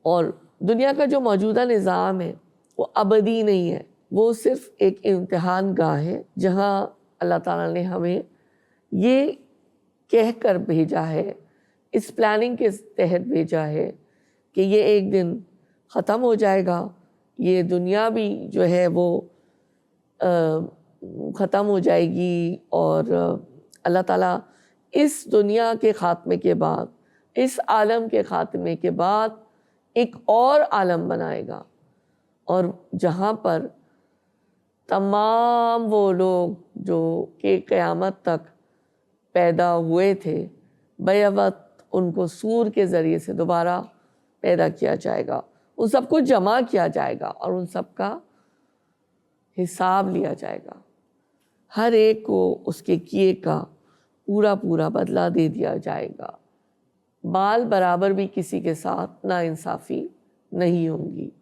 اور دنیا کا جو موجودہ نظام ہے وہ ابدی نہیں ہے، وہ صرف ایک امتحان گاہ ہے جہاں اللہ تعالیٰ نے ہمیں یہ کہہ کر بھیجا ہے، اس پلاننگ کے تحت بھیجا ہے کہ یہ ایک دن ختم ہو جائے گا، یہ دنیا بھی جو ہے وہ ختم ہو جائے گی، اور اللہ تعالیٰ اس دنیا کے خاتمے کے بعد، اس عالم کے خاتمے کے بعد ایک اور عالم بنائے گا، اور جہاں پر تمام وہ لوگ جو کہ قیامت تک پیدا ہوئے تھے بیک ان کو سور کے ذریعے سے دوبارہ پیدا کیا جائے گا، ان سب کو جمع کیا جائے گا اور ان سب کا حساب لیا جائے گا، ہر ایک کو اس کے کیے کا پورا بدلہ دے دیا جائے گا، بال برابر بھی کسی کے ساتھ نا انصافی نہیں ہوں گی۔